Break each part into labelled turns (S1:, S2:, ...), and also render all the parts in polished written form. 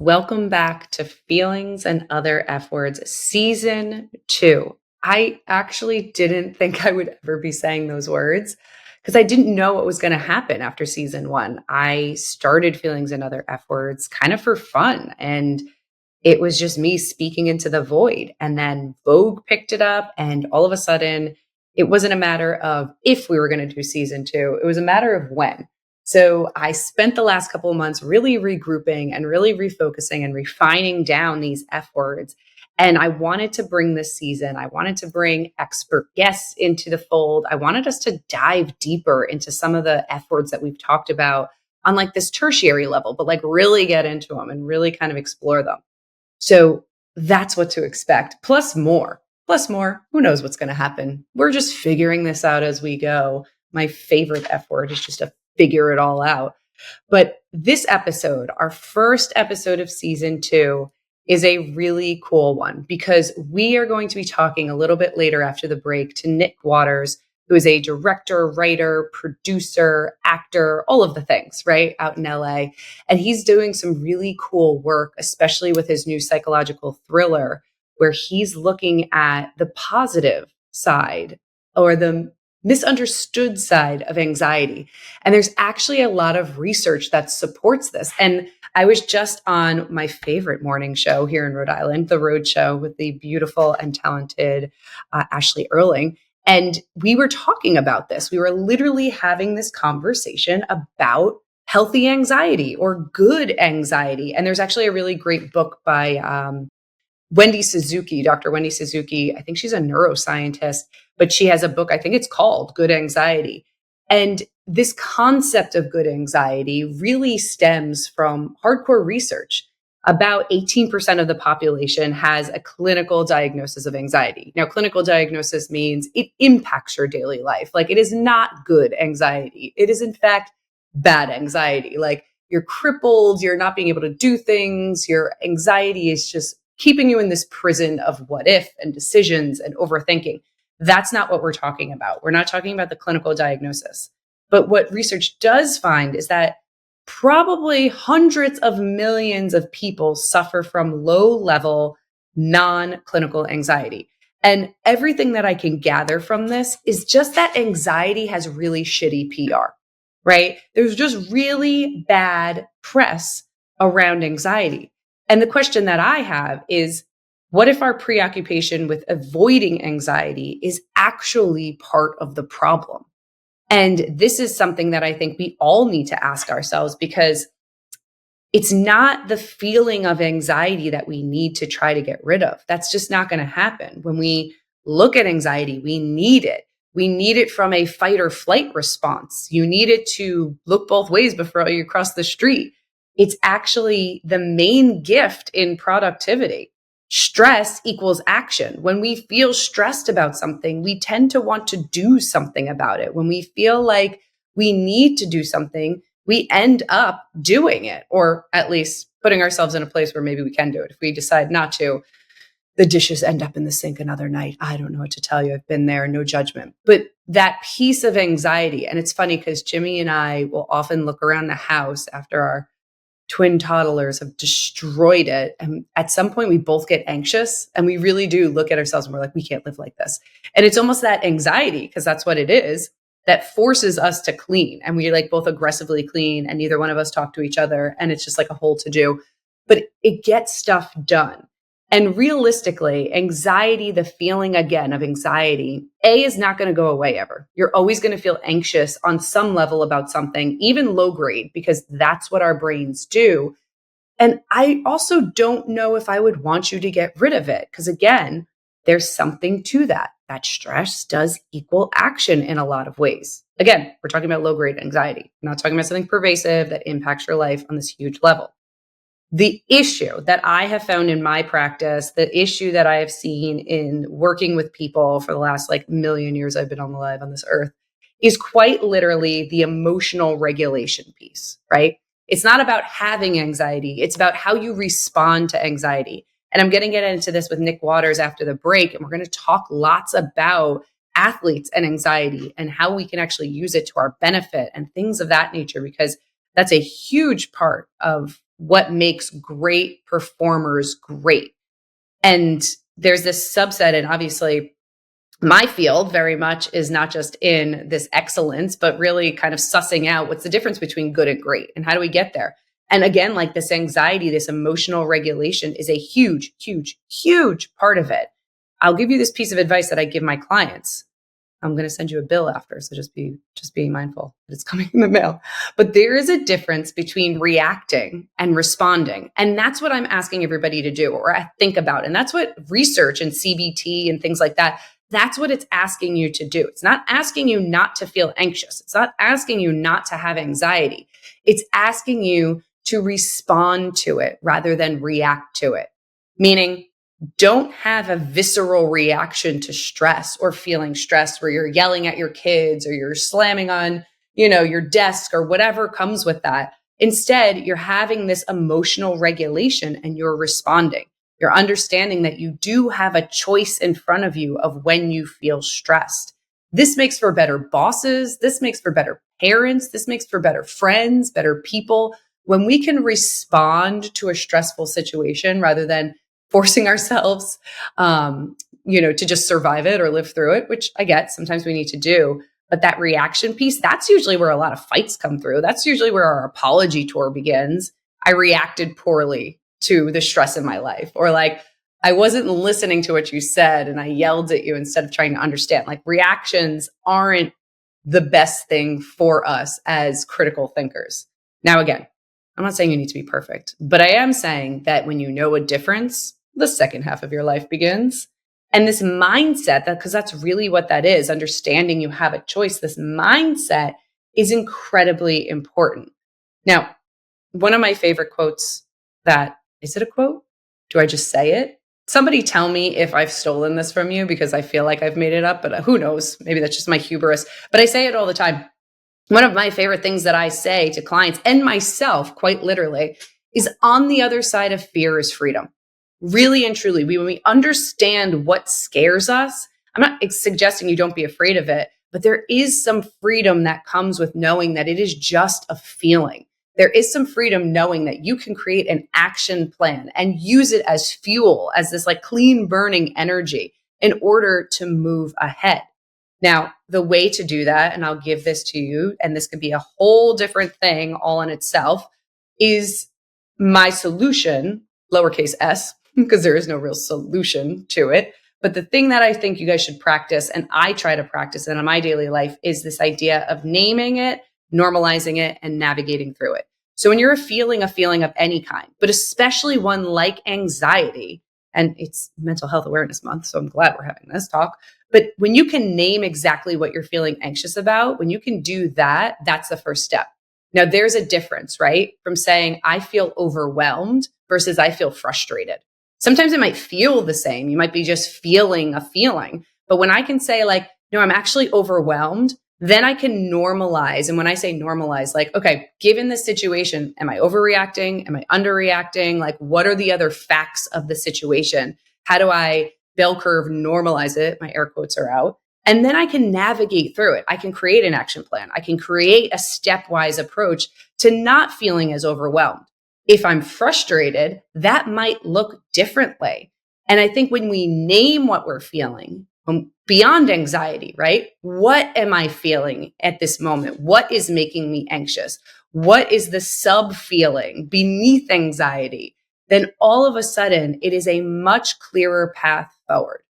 S1: Welcome back to Feelings and Other F Words, Season 2. I actually didn't think I would ever be saying those words because I didn't know what was going to happen after Season 1. I started Feelings and Other F Words kind of for fun, and it was just me speaking into the void. And then Vogue picked it up, and all of a sudden, it wasn't a matter of if we were going to do Season 2, it was a matter of when. So I spent the last couple of months really regrouping and really refocusing and refining down these F words. And I wanted to bring this season, I wanted to bring expert guests into the fold. I wanted us to dive deeper into some of the F words that we've talked about on like this tertiary level, but like really get into them and really kind of explore them. So that's what to expect, plus more. Plus more, who knows what's going to happen? We're just figuring this out as we go. My favorite F word is just to figure it all out. But this episode, our first episode of Season 2, is a really cool one because we are going to be talking a little bit later after the break to Nick Waters, who is a director, writer, producer, actor, all of the things, right, out in LA. And he's doing some really cool work, especially with his new psychological thriller, where he's looking at the positive side or the misunderstood side of anxiety. And there's actually a lot of research that supports this. And I was just on my favorite morning show here in Rhode Island, The Road Show, with the beautiful and talented Ashley Erling. And we were talking about this. We were literally having this conversation about healthy anxiety or good anxiety. And there's actually a really great book by Wendy Suzuki, Dr. Wendy Suzuki. I think she's a neuroscientist, but she has a book, I think it's called Good Anxiety. And this concept of good anxiety really stems from hardcore research. About 18% of the population has a clinical diagnosis of anxiety. Now, clinical diagnosis means it impacts your daily life. Like, it is not good anxiety. It is, in fact, bad anxiety. Like, you're crippled, you're not being able to do things, your anxiety is just keeping you in this prison of what if and decisions and overthinking. That's not what we're talking about. We're not talking about the clinical diagnosis. But what research does find is that probably hundreds of millions of people suffer from low-level, non-clinical anxiety. And everything that I can gather from this is just that anxiety has really shitty PR, right? There's just really bad press around anxiety. And the question that I have is, what if our preoccupation with avoiding anxiety is actually part of the problem? And this is something that I think we all need to ask ourselves, because it's not the feeling of anxiety that we need to try to get rid of. That's just not going to happen. When we look at anxiety, we need it. We need it from a fight or flight response. You need it to look both ways before you cross the street. It's actually the main gift in productivity. Stress equals action. When we feel stressed about something, we tend to want to do something about it. When we feel like we need to do something, we end up doing it, or at least putting ourselves in a place where maybe we can do it. If we decide not to, the dishes end up in the sink another night. I don't know what to tell you. I've been there, no judgment. But that piece of anxiety, and it's funny because Jimmy and I will often look around the house after our twin toddlers have destroyed it. And at some point we both get anxious, and we really do look at ourselves and we're like, we can't live like this. And it's almost that anxiety, because that's what it is, that forces us to clean. And we like both aggressively clean, and neither one of us talk to each other. And it's just like a whole to do, but it gets stuff done. And realistically, anxiety, the feeling again of anxiety, is not going to go away ever. You're always going to feel anxious on some level about something, even low grade, because that's what our brains do. And I also don't know if I would want you to get rid of it, because again, there's something to that. That stress does equal action in a lot of ways. Again, we're talking about low grade anxiety. We're not talking about something pervasive that impacts your life on this huge level. The issue that I have found in my practice, the issue that I have seen in working with people for the last like million years I've been alive on this earth, is quite literally the emotional regulation piece, right? It's not about having anxiety. It's about how you respond to anxiety. And I'm going to get into this with Nick Waters after the break. And we're going to talk lots about athletes and anxiety and how we can actually use it to our benefit and things of that nature, because that's a huge part of what makes great performers great. And there's this subset, and obviously my field very much is not just in this excellence, but really kind of sussing out what's the difference between good and great and how do we get there. And again, like this anxiety, this emotional regulation is a huge, huge, huge part of it. I'll give you this piece of advice that I give my clients. I'm going to send you a bill after, so just be mindful that it's coming in the mail. But there is a difference between reacting and responding. And that's what I'm asking everybody to do or think about. And that's what research and CBT and things like that, that's what it's asking you to do. It's not asking you not to feel anxious. It's not asking you not to have anxiety. It's asking you to respond to it rather than react to it. Meaning, don't have a visceral reaction to stress or feeling stressed where you're yelling at your kids or you're slamming on, your desk or whatever comes with that. Instead, you're having this emotional regulation and you're responding. You're understanding that you do have a choice in front of you of when you feel stressed. This makes for better bosses. This makes for better parents. This makes for better friends, better people. When we can respond to a stressful situation rather than forcing ourselves, to just survive it or live through it, which I get sometimes we need to do. But that reaction piece, that's usually where a lot of fights come through. That's usually where our apology tour begins. I reacted poorly to the stress in my life, or like, I wasn't listening to what you said and I yelled at you instead of trying to understand. Like reactions aren't the best thing for us as critical thinkers. Now, again, I'm not saying you need to be perfect, but I am saying that when you know a difference, the second half of your life begins. And this mindset, because that's really what that is, understanding you have a choice, this mindset is incredibly important. Now, one of my favorite quotes is it a quote? Do I just say it? Somebody tell me if I've stolen this from you because I feel like I've made it up, but who knows? Maybe that's just my hubris, but I say it all the time. One of my favorite things that I say to clients and myself, quite literally, is on the other side of fear is freedom. Really and truly, when we understand what scares us, I'm not suggesting you don't be afraid of it, but there is some freedom that comes with knowing that it is just a feeling. There is some freedom knowing that you can create an action plan and use it as fuel, as this like clean burning energy in order to move ahead. Now, the way to do that, and I'll give this to you, and this could be a whole different thing all in itself, is my solution, lowercase s, because there is no real solution to it. But the thing that I think you guys should practice, and I try to practice it in my daily life, is this idea of naming it, normalizing it, and navigating through it. So when you're feeling a feeling of any kind, but especially one like anxiety, and it's Mental Health Awareness Month, so I'm glad we're having this talk. But when you can name exactly what you're feeling anxious about, when you can do that, that's the first step. Now, there's a difference, right? From saying, I feel overwhelmed versus I feel frustrated. Sometimes it might feel the same. You might be just feeling a feeling. But when I can say like, no, I'm actually overwhelmed, then I can normalize. And when I say normalize, like, okay, given this situation, am I overreacting? Am I underreacting? Like, what are the other facts of the situation? How do I bell curve normalize it? My air quotes are out. And then I can navigate through it. I can create an action plan. I can create a stepwise approach to not feeling as overwhelmed. If I'm frustrated, that might look differently. And I think when we name what we're feeling, beyond anxiety, right? What am I feeling at this moment? What is making me anxious? What is the sub feeling beneath anxiety? Then all of a sudden, it is a much clearer path forward.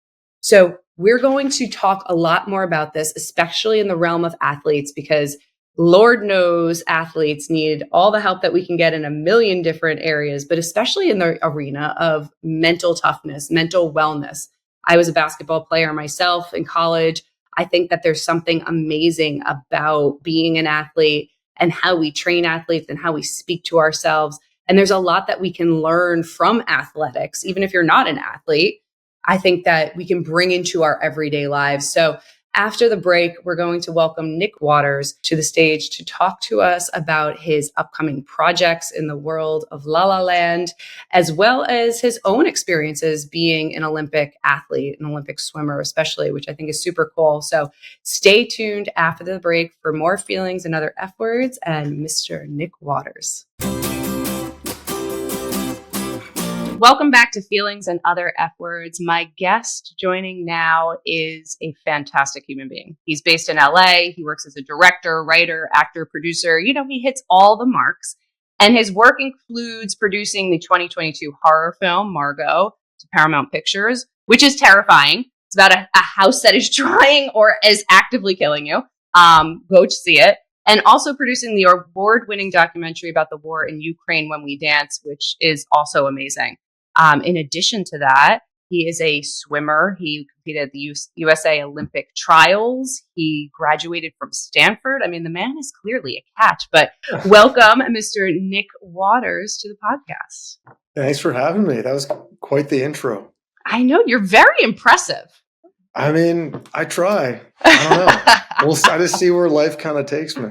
S1: So we're going to talk a lot more about this, especially in the realm of athletes, because Lord knows athletes need all the help that we can get in a million different areas, but especially in the arena of mental toughness, mental wellness. I was a basketball player myself in college. I think that there's something amazing about being an athlete and how we train athletes and how we speak to ourselves. And there's a lot that we can learn from athletics, even if you're not an athlete. I think that we can bring into our everyday lives. So after the break, we're going to welcome Nick Waters to the stage to talk to us about his upcoming projects in the world of La La Land, as well as his own experiences being an Olympic athlete, an Olympic swimmer especially, which I think is super cool. So stay tuned after the break for more feelings and other F words and Mr. Nick Waters. Welcome back to Feelings and Other F Words. My guest joining now is a fantastic human being. He's based in LA. He works as a director, writer, actor, producer. You know, he hits all the marks. And his work includes producing the 2022 horror film, Margot, to Paramount Pictures, which is terrifying. It's about a house that is trying or is actively killing you. Go to see it. And also producing the award-winning documentary about the war in Ukraine, When We Dance, which is also amazing. In addition to that, he is a swimmer. He competed at the USA Olympic trials. He graduated from Stanford. I mean, the man is clearly a catch. But welcome, Mr. Nick Waters, to the podcast.
S2: Thanks for having me. That was quite the intro.
S1: I know. You're very impressive.
S2: I mean, I try. I don't know. I just see where life kind of takes me.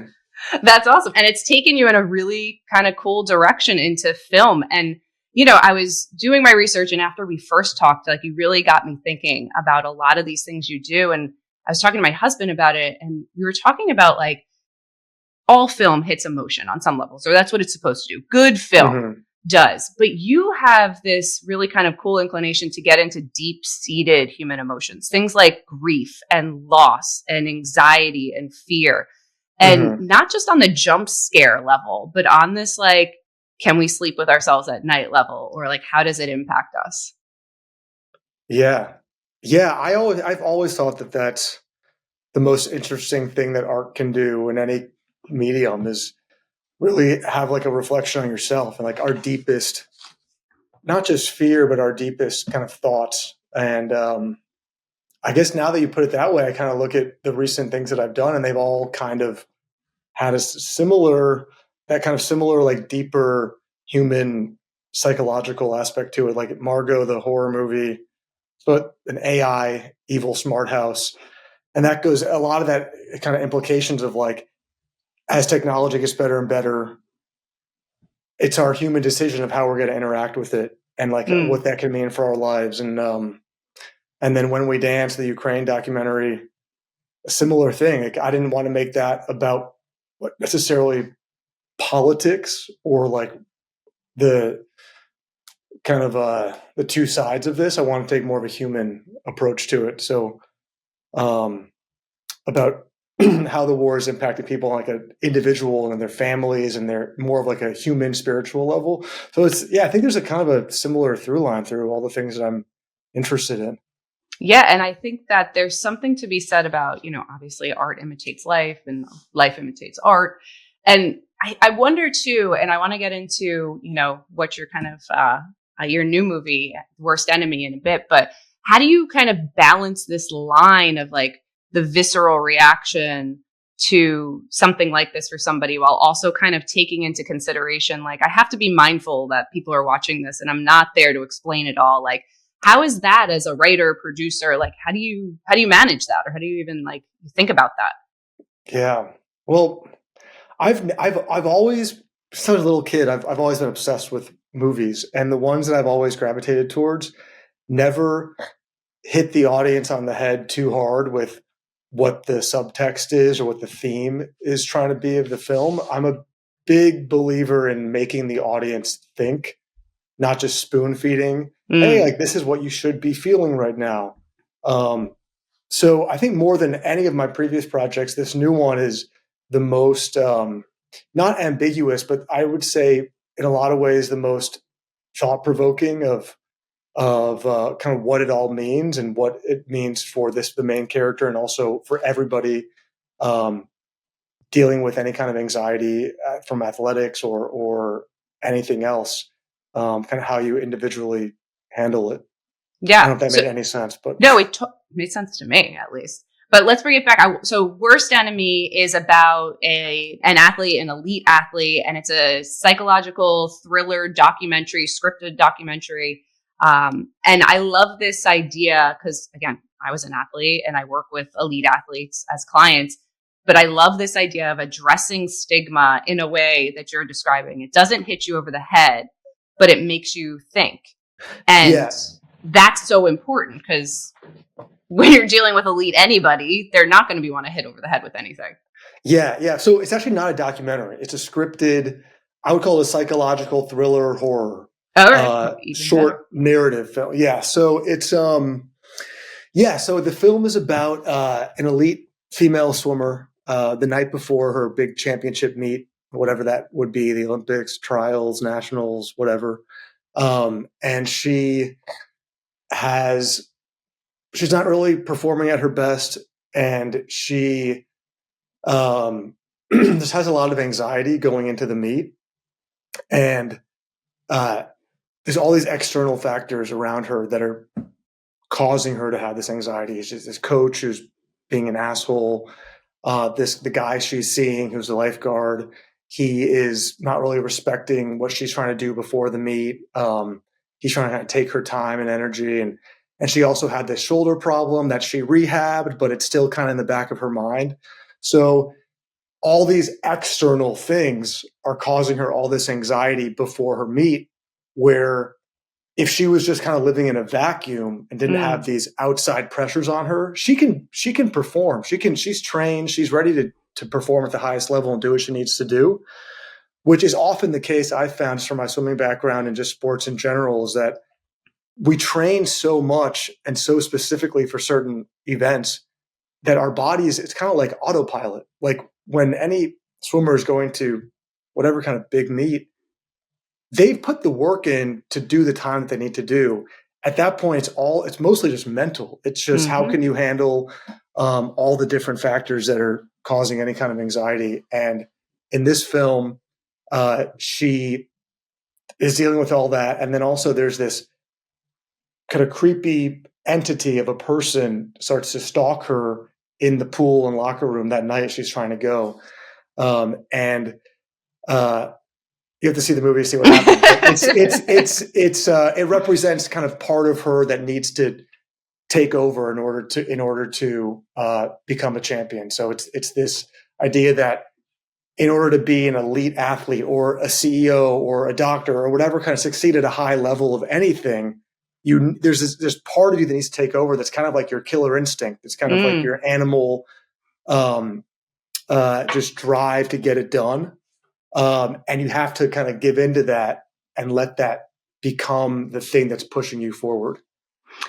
S1: That's awesome. And it's taken you in a really kind of cool direction into film. And, you know, I was doing my research, and after we first talked, like, you really got me thinking about a lot of these things you do. And I was talking to my husband about it, and we were talking about, like, all film hits emotion on some levels, or that's what it's supposed to do. Good film does. But you have this really kind of cool inclination to get into deep-seated human emotions, things like grief and loss and anxiety and fear. And not just on the jump scare level, but on this, like, can we sleep with ourselves at night level, or like, how does it impact us?
S2: Yeah. Yeah. I've always thought that that's the most interesting thing that art can do in any medium, is really have like a reflection on yourself and like our deepest, not just fear, but our deepest kind of thoughts. And I guess now that you put it that way, I kind of look at the recent things that I've done, and they've all kind of had that kind of similar, like, deeper human psychological aspect to it. Like Margot, the horror movie, but an AI evil smart house. And that goes, a lot of that kind of implications of, like, as technology gets better and better, it's our human decision of how we're going to interact with it, and like what that can mean for our lives. And then When We Dance, the Ukraine documentary, a similar thing. Like, I didn't want to make that about what necessarily politics or like the kind of the two sides of this. I want to take more of a human approach to it. So about how the war has impacted people on like an individual and their families, and they're more of like a human spiritual level. So I think there's a kind of a similar through line through all the things that I'm interested in.
S1: Yeah. And I think that there's something to be said about, you know, obviously art imitates life and life imitates art. And I wonder too, and I want to get into, you know, what your kind of, your new movie, Worst Enemy, in a bit, but how do you kind of balance this line of like the visceral reaction to something like this for somebody, while also kind of taking into consideration, like, I have to be mindful that people are watching this and I'm not there to explain it all. Like, how is that as a writer, producer? Like, how do you manage that? Or how do you even like think about that?
S2: Yeah. Well, I've always, since I was a little kid, I've always been obsessed with movies, and the ones that I've always gravitated towards never hit the audience on the head too hard with what the subtext is or what the theme is trying to be of the film. I'm a big believer in making the audience think, not just spoon feeding. Hey, like, this is what you should be feeling right now. So I think more than any of my previous projects, this new one is the most, not ambiguous, but I would say in a lot of ways the most thought provoking of kind of what it all means and what it means for the main character, and also for everybody dealing with any kind of anxiety from athletics or anything else. Kind of how you individually handle it.
S1: Yeah.
S2: I don't know if that made any sense, but
S1: no, it made sense to me, at least. But let's bring it back. So Worst Enemy is about an athlete, an elite athlete, and it's a psychological thriller documentary, scripted documentary. And I love this idea because, again, I was an athlete and I work with elite athletes as clients. But I love this idea of addressing stigma in a way that you're describing. It doesn't hit you over the head, but it makes you think. And that's so important, because when you're dealing with elite anybody, they're not going to be want to hit over the head with anything.
S2: Yeah. So it's actually not a documentary. It's a scripted, I would call it a psychological thriller horror.
S1: All right. Even better.
S2: short narrative film. Yeah. So it's so the film is about an elite female swimmer the night before her big championship meet, whatever that would be, the Olympics, trials, nationals, whatever. And has she's not really performing at her best, and she just has a lot of anxiety going into the meet, and uh, there's all these external factors around her that are causing her to have this anxiety. It's just this coach who's being an asshole. The guy she's seeing, who's a lifeguard, he is not really respecting what she's trying to do before the meet. He's trying to kind of take her time and energy, and she also had this shoulder problem that she rehabbed, but it's still kind of in the back of her mind. So all these external things are causing her all this anxiety before her meet, where if she was just kind of living in a vacuum and didn't have these outside pressures on her, she can perform. She's trained, she's ready to perform at the highest level and do what she needs to do, which is often the case I've found just from my swimming background and just sports in general, is that we train so much and so specifically for certain events that our bodies, it's kind of like autopilot. Like when any swimmer is going to whatever kind of big meet, they've put the work in to do the time that they need to do. At that point, it's mostly just mental. It's just how can you handle all the different factors that are causing any kind of anxiety. And in this film, she is dealing with all that. And then also there's this kind of creepy entity of a person starts to stalk her in the pool and locker room that night she's trying to go. And you have to see the movie to see what happens. It represents kind of part of her that needs to take over in order to become a champion. So it's this idea that in order to be an elite athlete or a CEO or a doctor or whatever, kind of succeed at a high level of anything, there's part of you that needs to take over. That's kind of like your killer instinct. It's kind of like your animal just drive to get it done. And you have to kind of give into that and let that become the thing that's pushing you forward.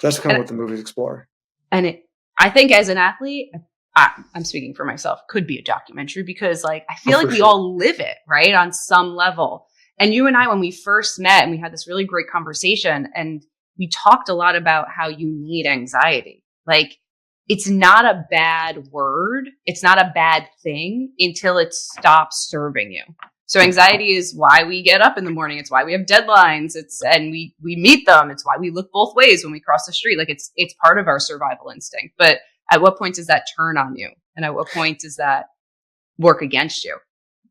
S2: That's kind of what the movies explore.
S1: And I think as an athlete, I'm speaking for myself, could be a documentary because like, I feel like we all live it, right? On some level. And you and I, when we first met and we had this really great conversation and we talked a lot about how you need anxiety. Like it's not a bad word. It's not a bad thing until it stops serving you. So anxiety is why we get up in the morning. It's why we have deadlines. And we meet them. It's why we look both ways when we cross the street. Like it's part of our survival instinct. But at what point does that turn on you? And at what point does that work against you?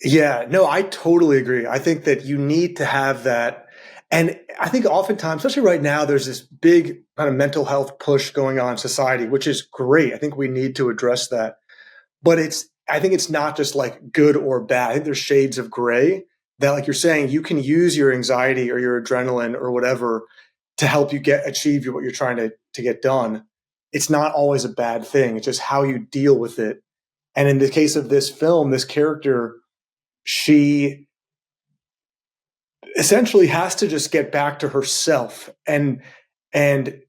S2: Yeah, no, I totally agree. I think that you need to have that. And I think oftentimes, especially right now, there's this big kind of mental health push going on in society, which is great. I think we need to address that. But I think it's not just like good or bad. I think there's shades of gray that, like you're saying, you can use your anxiety or your adrenaline or whatever to help you achieve what you're trying to get done. It's not always a bad thing. It's just how you deal with it. And in the case of this film, this character, she essentially has to just get back to herself and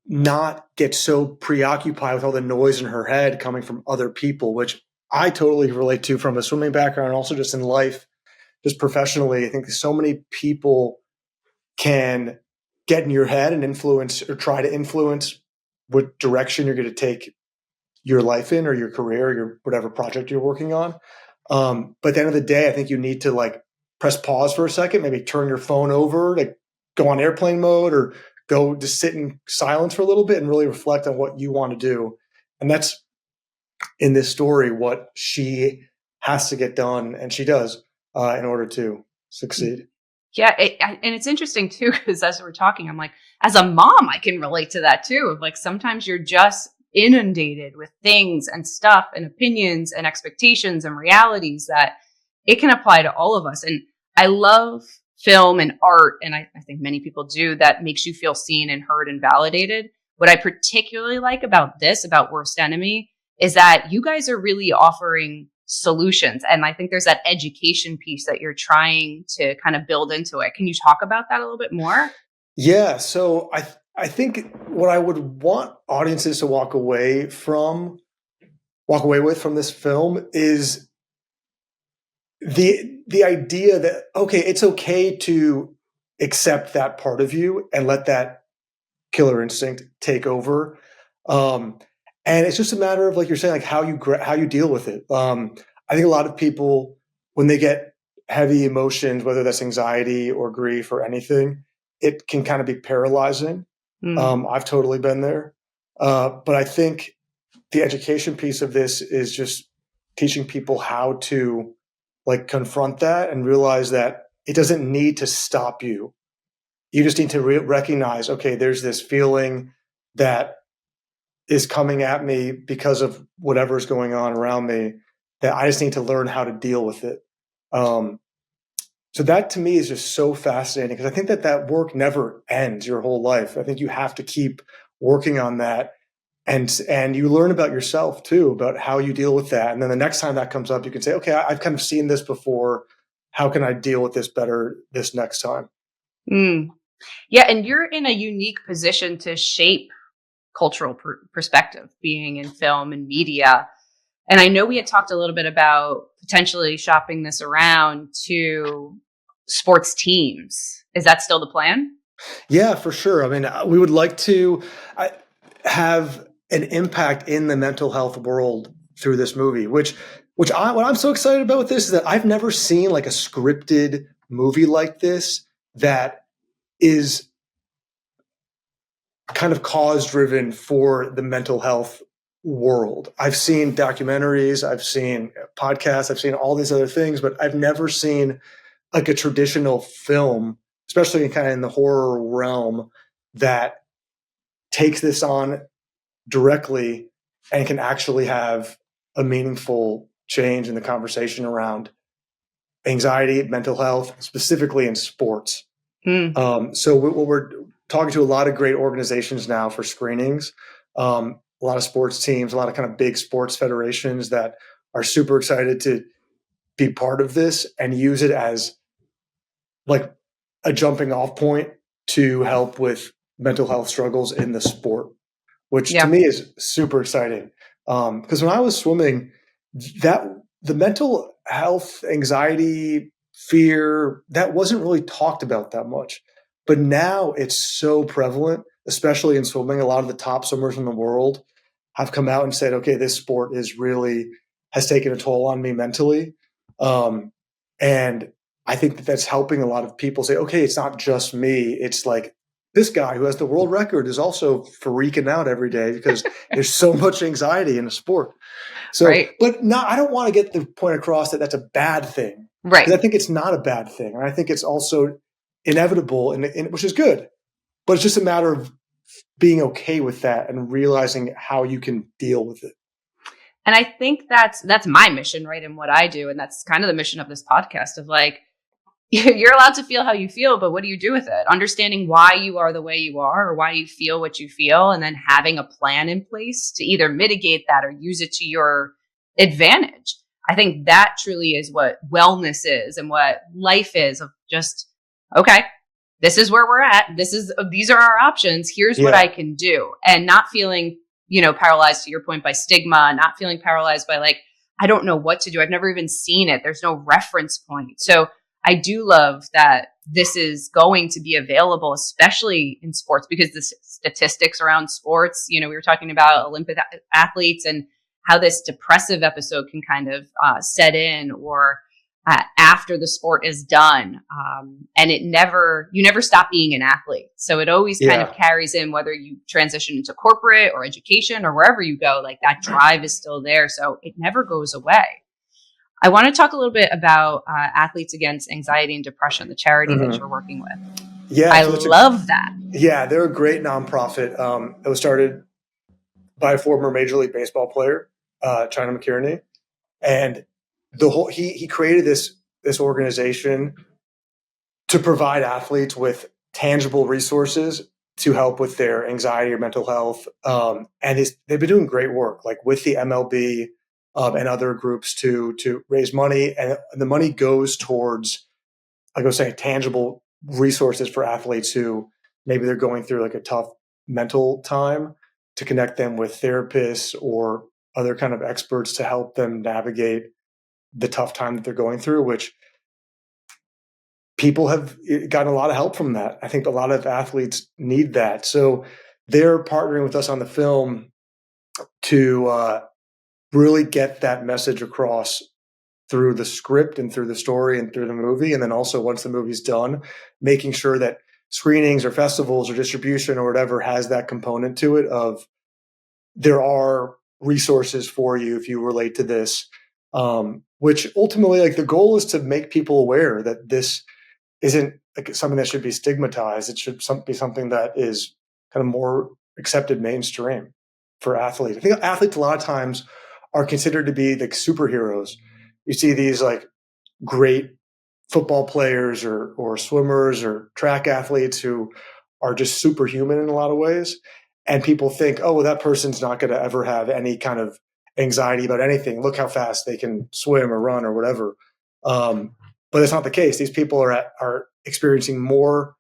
S2: not get so preoccupied with all the noise in her head coming from other people, which I totally relate to from a swimming background and also just in life, just professionally. I think so many people can get in your head and influence or try to influence what direction you're going to take your life in or your career, or your whatever project you're working on. But at the end of the day, I think you need to like press pause for a second, maybe turn your phone over, like go on airplane mode or go just sit in silence for a little bit and really reflect on what you want to do. And that's in this story what she has to get done, and she does in order to succeed.
S1: Yeah, and it's interesting too because as we're talking, I'm like, as a mom, I can relate to that too. Of like sometimes you're just inundated with things and stuff and opinions and expectations and realities that it can apply to all of us. And I love film and art, and I think many people do, that makes you feel seen and heard and validated. What I particularly like about this, about Worst Enemy, is that you guys are really offering solutions. And I think there's that education piece that you're trying to kind of build into it. Can you talk about that a little bit more?
S2: Yeah, so I think what I would want audiences to walk away with from this film is the idea that okay, it's okay to accept that part of you and let that killer instinct take over. Um, and it's just a matter of like you're saying, like how you deal with it. I think a lot of people when they get heavy emotions, whether that's anxiety or grief or anything, it can kind of be paralyzing.
S1: Mm.
S2: I've totally been there, but I think the education piece of this is just teaching people how to like confront that and realize that it doesn't need to stop you. You just need to recognize, okay, there's this feeling that is coming at me because of whatever's going on around me that I just need to learn how to deal with it. Um, so that to me is just so fascinating because I think that that work never ends your whole life. I think you have to keep working on that and you learn about yourself too, about how you deal with that. And then the next time that comes up, you can say, okay, I've kind of seen this before. How can I deal with this better this next time?
S1: Mm. Yeah, and you're in a unique position to shape cultural perspective, being in film and media. And I know we had talked a little bit about potentially shopping this around to sports teams. Is that still the plan?
S2: Yeah, for sure. I mean, we would like to have an impact in the mental health world through this movie, which what I'm so excited about with this is that I've never seen like a scripted movie like this that is kind of cause driven for the mental health world. I've seen documentaries, I've seen podcasts, I've seen all these other things, but I've never seen like a traditional film, especially kind of in the horror realm, that takes this on directly and can actually have a meaningful change in the conversation around anxiety, mental health, specifically in sports.
S1: Mm.
S2: So we're talking to a lot of great organizations now for screenings, a lot of sports teams, a lot of kind of big sports federations that are super excited to be part of this and use it as like a jumping off point to help with mental health struggles in the sport, which to
S1: Yeah.
S2: me is super exciting. Because when I was swimming, that the mental health, anxiety, fear, that wasn't really talked about that much. But now it's so prevalent, especially in swimming. A lot of the top swimmers in the world have come out and said, okay, this sport is really has taken a toll on me mentally. And I think that that's helping a lot of people say, okay, it's not just me. It's like this guy who has the world record is also freaking out every day because there's so much anxiety in the sport. So,
S1: Right.
S2: but now I don't want to get the point across that that's a bad thing
S1: Right.
S2: because I think it's not a bad thing. And I think it's also inevitable, which is good. But it's just a matter of being okay with that and realizing how you can deal with it.
S1: And I think that's my mission, right? And what I do. And that's kind of the mission of this podcast of like, you're allowed to feel how you feel, but what do you do with it? Understanding why you are the way you are or why you feel what you feel, and then having a plan in place to either mitigate that or use it to your advantage. I think that truly is what wellness is and what life is of just, okay, this is where we're at. These are our options. Here's what I
S2: Yeah.
S1: can do. And not feeling, paralyzed to your point by stigma, not feeling paralyzed by like, I don't know what to do. I've never even seen it. There's no reference point. So I do love that this is going to be available, especially in sports, because the statistics around sports, we were talking about Olympic athletes and how this depressive episode can kind of set in or after the sport is done. And you never stop being an athlete. So it always kind of
S2: Yeah.
S1: carries in whether you transition into corporate or education or wherever you go, like that drive is still there. So it never goes away. I want to talk a little bit about Athletes Against Anxiety and Depression, the charity that you're
S2: Mm-hmm.
S1: working with.
S2: Yeah.
S1: I
S2: So
S1: love that.
S2: they're a great nonprofit. It was started by a former Major League Baseball player, China McKierney, and he created this organization to provide athletes with tangible resources to help with their anxiety or mental health. And they've been doing great work, like with the MLB and other groups to raise money, and the money goes towards, like I was saying, tangible resources for athletes who maybe they're going through like a tough mental time, to connect them with therapists or other kind of experts to help them navigate the tough time that they're going through, which people have gotten a lot of help from that. I think a lot of athletes need that. So they're partnering with us on the film to really get that message across through the script and through the story and through the movie. And then also once the movie's done, making sure that screenings or festivals or distribution or whatever has that component to it of there are resources for you if you relate to this. Which ultimately, like, the goal is to make people aware that this isn't like something that should be stigmatized. It should be something that is kind of more accepted mainstream for athletes. I think athletes a lot of times are considered to be like superheroes. You see these like great football players or swimmers or track athletes who are just superhuman in a lot of ways. And people think, oh, well, that person's not going to ever have any kind of anxiety about anything. Look how fast they can swim or run or whatever. But it's not the case. These people are experiencing more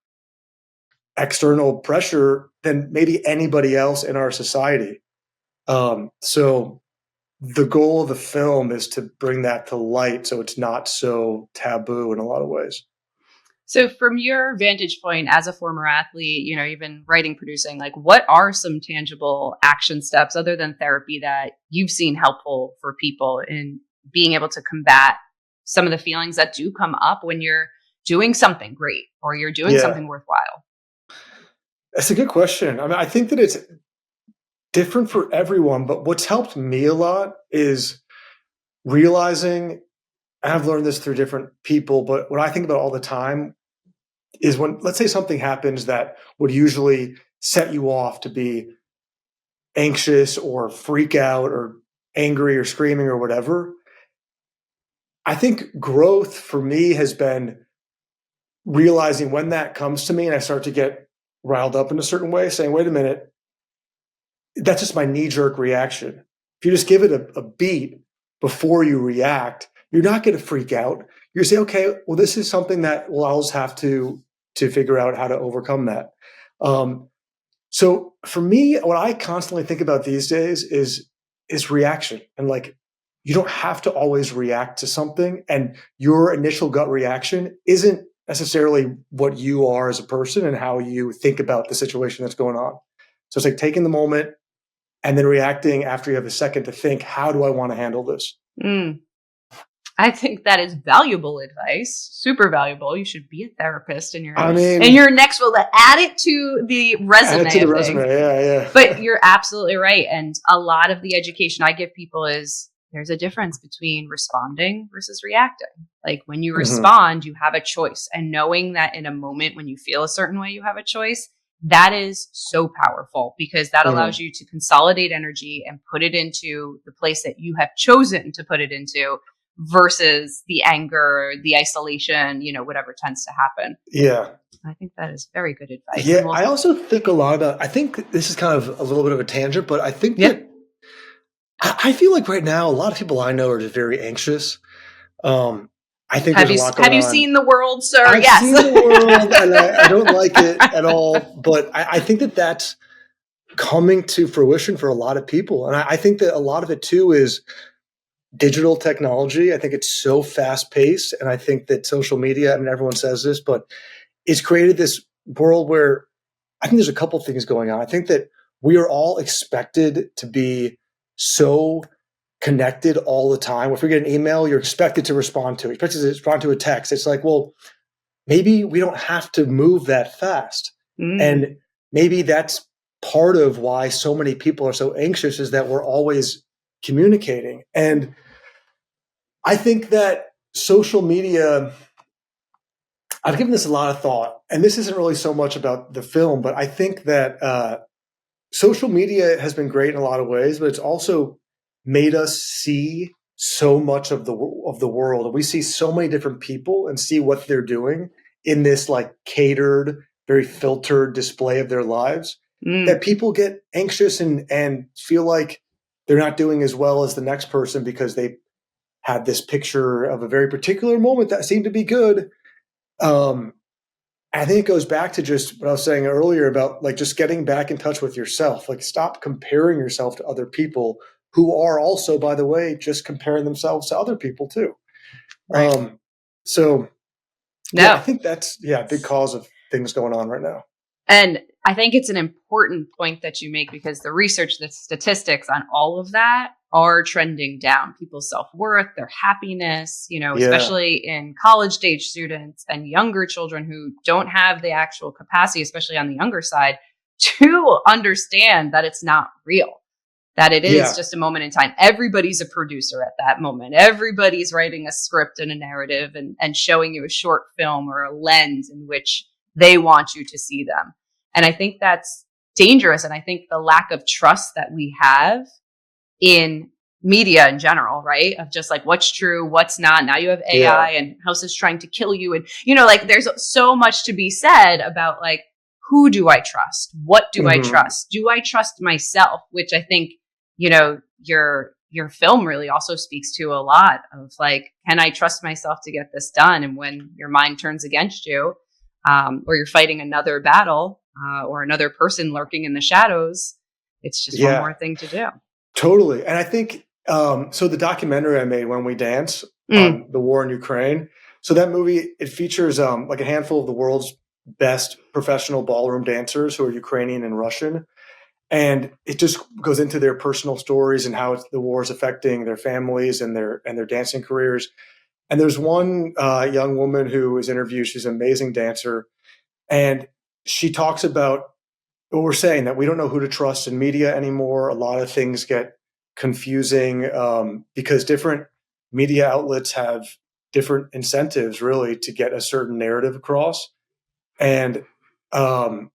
S2: external pressure than maybe anybody else in our society. So the goal of the film is to bring that to light so it's not so taboo in a lot of ways.
S1: So from your vantage point as a former athlete, you've been writing, producing, like, what are some tangible action steps other than therapy that you've seen helpful for people in being able to combat some of the feelings that do come up when you're doing something great or you're doing something worthwhile?
S2: That's a good question. I mean, I think that it's different for everyone, but what's helped me a lot is realizing, I've learned this through different people, but what I think about all the time is when, let's say, something happens that would usually set you off to be anxious or freak out or angry or screaming or whatever. I think growth for me has been realizing when that comes to me and I start to get riled up in a certain way, saying, wait a minute, that's just my knee-jerk reaction. If you just give it a beat before you react, you're not going to freak out. You say, okay, well, this is something that we'll always have to figure out how to overcome that. So for me, what I constantly think about these days is reaction. And like, you don't have to always react to something, and your initial gut reaction isn't necessarily what you are as a person and how you think about the situation that's going on. So it's like taking the moment and then reacting after you have a second to think, how do I want to handle this?
S1: I think that is valuable advice, super valuable. You should be a therapist in your next role. Add it to the resume.
S2: Add it to the resume, yeah.
S1: But you're absolutely right. And a lot of the education I give people is there's a difference between responding versus reacting. Like when you respond, you have a choice. And knowing that in a moment when you feel a certain way, you have a choice, that is so powerful because that allows you to consolidate energy and put it into the place that you have chosen to put it into versus the anger, the isolation, whatever tends to happen.
S2: Yeah.
S1: I think that is very good advice.
S2: Yeah. I also think a lot about, I think this is kind of a little bit of a tangent, but I think that I feel like right now, a lot of people I know are just very anxious. I think there's a lot going on.
S1: Have you seen The World, sir?
S2: I've seen The World, and I don't like it at all. But I think that that's coming to fruition for a lot of people. And I think that a lot of it, too, is digital technology. I think it's so fast-paced. And I think that social media, I mean, everyone says this, but it's created this world where I think there's a couple things going on. I think that we are all expected to be so connected all the time. If we get an email, you're expected to respond to it. You're expected to respond to a text. It's like, well, maybe we don't have to move that fast. And maybe that's part of why so many people are so anxious, is that we're always communicating. And I think that social media, I've given this a lot of thought, and this isn't really so much about the film, but I think that social media has been great in a lot of ways, but it's also made us see so much of the world. We see so many different people and see what they're doing in this like catered, very filtered display of their lives, that people get anxious and feel like they're not doing as well as the next person because they had this picture of a very particular moment that seemed to be good. I think it goes back to just what I was saying earlier about like just getting back in touch with yourself. Like stop comparing yourself to other people who are also, by the way, just comparing themselves to other people too.
S1: Right.
S2: So yeah, I
S1: No.
S2: think that's a big cause of things going on right now.
S1: And I think it's an important point that you make because the research, the statistics on all of that are trending down. People's self-worth, their happiness,
S2: Yeah.
S1: especially in college stage students and younger children who don't have the actual capacity, especially on the younger side, to understand that it's not real, that it is
S2: Yeah.
S1: just a moment in time. Everybody's a producer at that moment. Everybody's writing a script and a narrative and showing you a short film or a lens in which they want you to see them. And I think that's dangerous. And I think the lack of trust that we have in media in general, right? Of just like what's true, what's not. Now you have
S2: Yeah.
S1: AI and how's this trying to kill you? And, like there's so much to be said about like, who do I trust? What do I
S2: Hmm.
S1: trust? Do I trust myself? Which I think, your film really also speaks to a lot of like, can I trust myself to get this done? And when your mind turns against you, or you're fighting another battle, or another person lurking in the shadows, it's just one
S2: Yeah.
S1: more thing to do.
S2: Totally. And I think so the documentary I made, When We Dance,
S1: Mm.
S2: on the war in Ukraine. So that movie, it features like a handful of the world's best professional ballroom dancers who are Ukrainian and Russian. And it just goes into their personal stories and how the war is affecting their families and their dancing careers. And there's one young woman who is interviewed. She's an amazing dancer. And she talks about what we're saying, that we don't know who to trust in media anymore. A lot of things get confusing because different media outlets have different incentives, really, to get a certain narrative across. And um,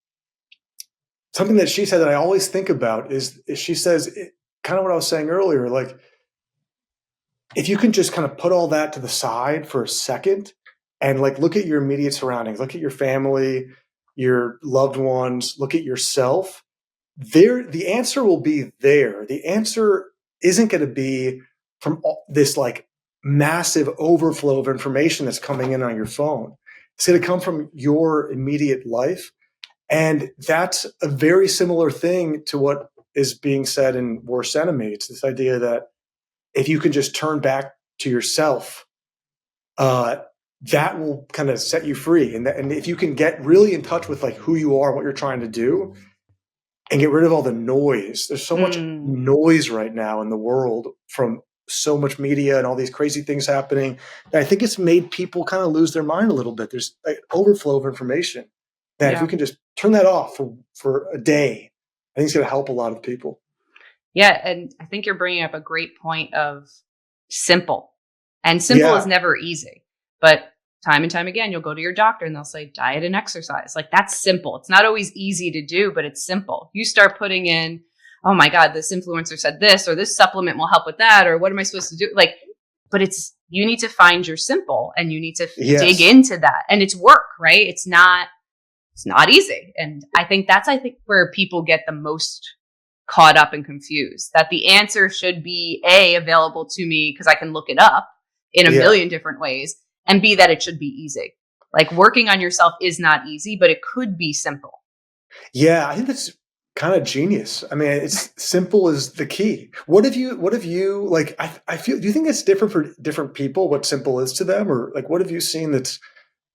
S2: something that she said that I always think about is she says, kind of what I was saying earlier, like if you can just kind of put all that to the side for a second and like look at your immediate surroundings, look at your family, your loved ones, look at yourself, the answer will be there. The answer isn't going to be from this like massive overflow of information that's coming in on your phone. It's going to come from your immediate life. And that's a very similar thing to what is being said in Worst Enemy. It's this idea that if you can just turn back to yourself, uh, that will kind of set you free. And if you can get really in touch with like who you are, what you're trying to do, and get rid of all the noise. There's so much
S1: Mm.
S2: noise right now in the world from so much media and all these crazy things happening that I think it's made people kind of lose their mind a little bit. There's an overflow of information that if we
S1: Yeah.
S2: can just turn that off for a day, I think it's going to help a lot of people.
S1: Yeah. And I think you're bringing up a great point of simple. And simple is
S2: Yeah.
S1: never easy. But time and time again, you'll go to your doctor and they'll say diet and exercise. Like that's simple. It's not always easy to do, but it's simple. You start putting in, oh my God, this influencer said this, or this supplement will help with that, or what am I supposed to do? Like, but you need to find your simple and you need to dig
S2: Yes.
S1: into that. And it's work, right? It's not easy. And I think where people get the most caught up and confused, that the answer should be available to me because I can look it up in a
S2: Yeah.
S1: million different ways, and B, that it should be easy. Like working on yourself is not easy, but it could be simple.
S2: Yeah. I think that's kind of genius. I mean, it's simple is the key. What have you like, I feel, do you think it's different for different people, what simple is to them? Or like, what have you seen that's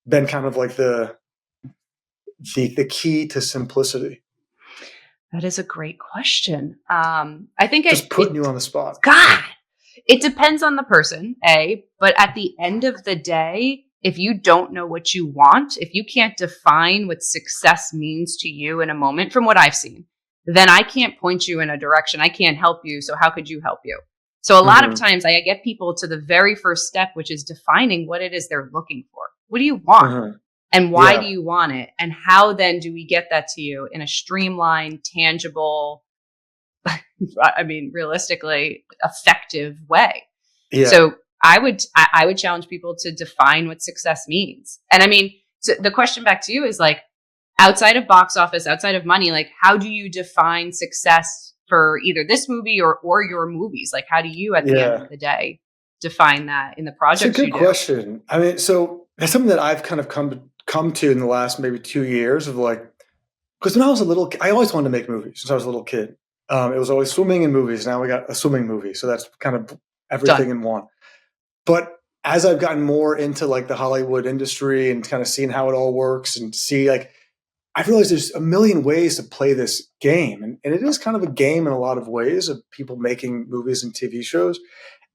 S2: been kind of like the key to simplicity?
S1: That is a great question. I think
S2: Just
S1: it
S2: putting you on the spot.
S1: God, it depends on the person, but at the end of the day, if you don't know what you want, if you can't define what success means to you in a moment, from what I've seen, then I can't point you in a direction. I can't help you. So how could you help you? So a lot of
S2: Hmm.
S1: times I get people to the very first step, which is defining what it is they're looking for. What do you want?
S2: Hmm.
S1: And why do
S2: Yeah.
S1: you want it? And how then do we get that to you in a streamlined, tangible, I mean, realistically effective way?
S2: Yeah.
S1: So I would challenge people to define what success means. And I mean, so the question back to you is like, outside of box office, outside of money, like how do you define success for either this movie or your movies? Like how do you at the end
S2: Yeah.
S1: of the day define that in the
S2: It's a
S1: projects
S2: good
S1: you do?
S2: question. I mean, so that's something that I've kind of come to in the last maybe 2 years of like, because when I was a little, I always wanted to make movies since I was a little kid. It was always swimming and movies. Now we got a swimming movie, so that's kind of everything
S1: Done.
S2: in one. But as I've gotten more into like the Hollywood industry and kind of seeing how it all works and see like, I've realized there's a million ways to play this game. And it is kind of a game in a lot of ways of people making movies and TV shows.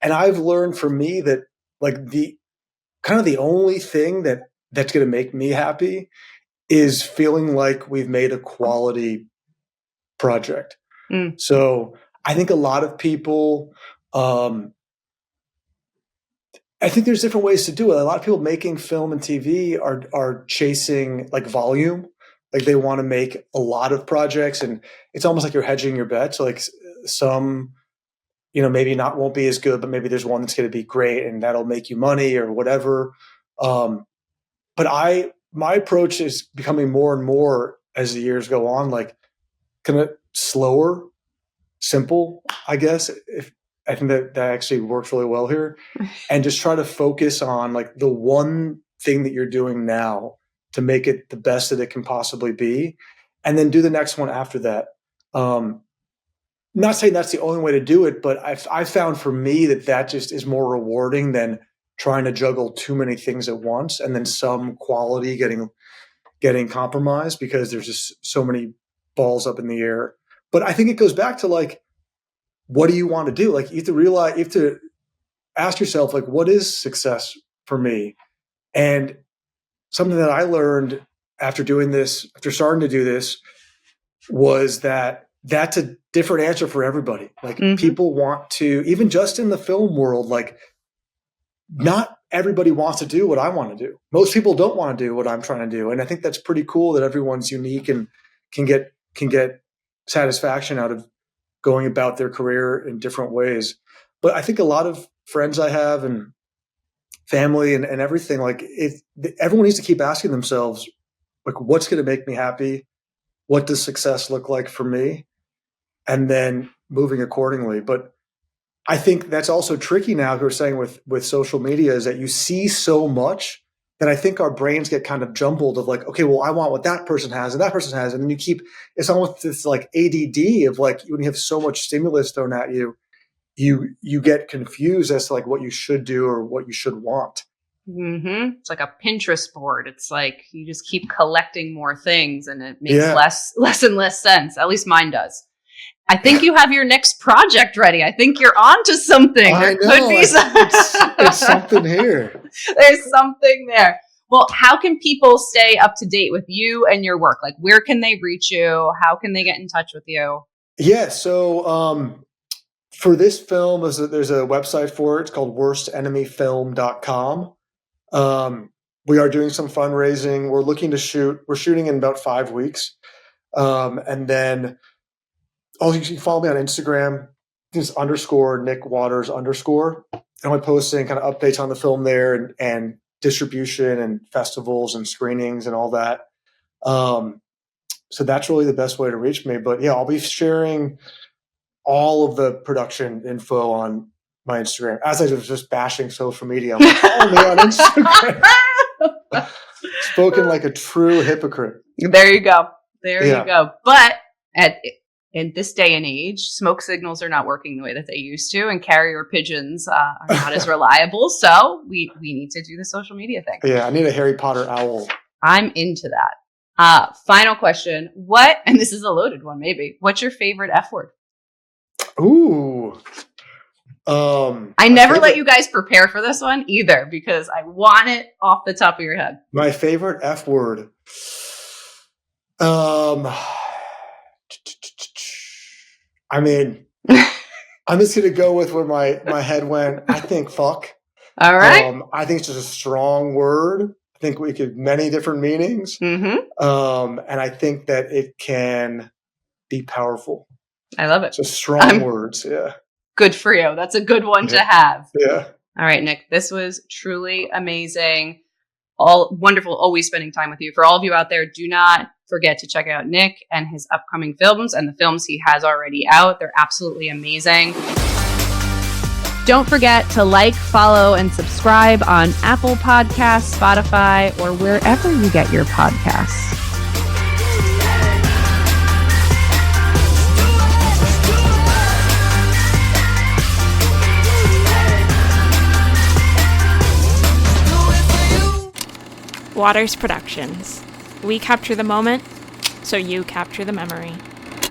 S2: And I've learned for me that like the kind of the only thing that's going to make me happy is feeling like we've made a quality project.
S1: Mm.
S2: So I think a lot of people, I think there's different ways to do it. A lot of people making film and TV are chasing like volume. Like they want to make a lot of projects, and it's almost like you're hedging your bets. Like some, maybe not won't be as good, but maybe there's one that's going to be great and that'll make you money or whatever. But my approach is becoming more and more as the years go on, like kind of slower, simple, I guess. I think that actually works really well here, and just try to focus on like the one thing that you're doing now to make it the best that it can possibly be, and then do the next one after that. Not saying that's the only way to do it, but I've found for me that just is more rewarding than trying to juggle too many things at once, and then some quality getting compromised because there's just so many balls up in the air. But I think it goes back to like, what do you want to do? Like you have to ask yourself, like, what is success for me? And something that I learned after starting to do this, was that that's a different answer for everybody. Like people want to, even just in the film world, like not everybody wants to do what I want to do. Most people don't want to do what I'm trying to do. And I think that's pretty cool that everyone's unique and can get satisfaction out of going about their career in different ways. But I think a lot of friends I have and family and everything, like everyone needs to keep asking themselves, like, what's going to make me happy? What does success look like for me? And then moving accordingly. But I think that's also tricky now, we're saying with social media, is that you see so much that I think our brains get kind of jumbled of like, okay, well, I want what that person has and that person has. And then it's almost this like ADD of like, when you have so much stimulus thrown at you, you get confused as to like what you should do or what you should want.
S3: Mm-hmm. It's like a Pinterest board. It's like you just keep collecting more things and it makes less and less sense. At least mine does. I think you have your next project ready. I think you're on to something.
S2: I know. Could be it's something here.
S3: There's something there. Well, how can people stay up to date with you and your work? Like, where can they reach you? How can they get in touch with you?
S2: Yeah. So for this film, there's a website for it. It's called worstenemyfilm.com. We are doing some fundraising. We're shooting in about 5 weeks. And then you can follow me on Instagram, just _Nick Waters _. And I'm posting kind of updates on the film there and distribution and festivals and screenings and all that. So that's really the best way to reach me. But yeah, I'll be sharing all of the production info on my Instagram. As I was just bashing social media, I'm like, follow me on Instagram. Spoken like a true hypocrite.
S3: There you go. You go. But in this day and age, smoke signals are not working the way that they used to, and carrier pigeons are not as reliable. So we need to do the social media thing.
S2: Yeah, I need a Harry Potter owl.
S3: I'm into that. Final question. And this is a loaded one, maybe. What's your favorite F word?
S2: Ooh.
S3: I never let you guys prepare for this one either, because I want it off the top of your head.
S2: My favorite F word. I mean, I'm just going to go with where my head went. I think fuck.
S3: All right.
S2: I think it's just a strong word. I think we could many different meanings.
S3: Mm-hmm.
S2: And I think that it can be powerful.
S3: I love it.
S2: So strong words. Yeah.
S3: Good for you. That's a good one to have.
S2: Yeah.
S3: All right, Nick, this was truly amazing. All wonderful, always spending time with you. For all of you out there, do not forget to check out Nick and his upcoming films and the films he has already out. They're absolutely amazing. Don't forget to like, follow, and subscribe on Apple Podcasts, Spotify, or wherever you get your podcasts.
S4: Waters Productions. We capture the moment, so you capture the memory.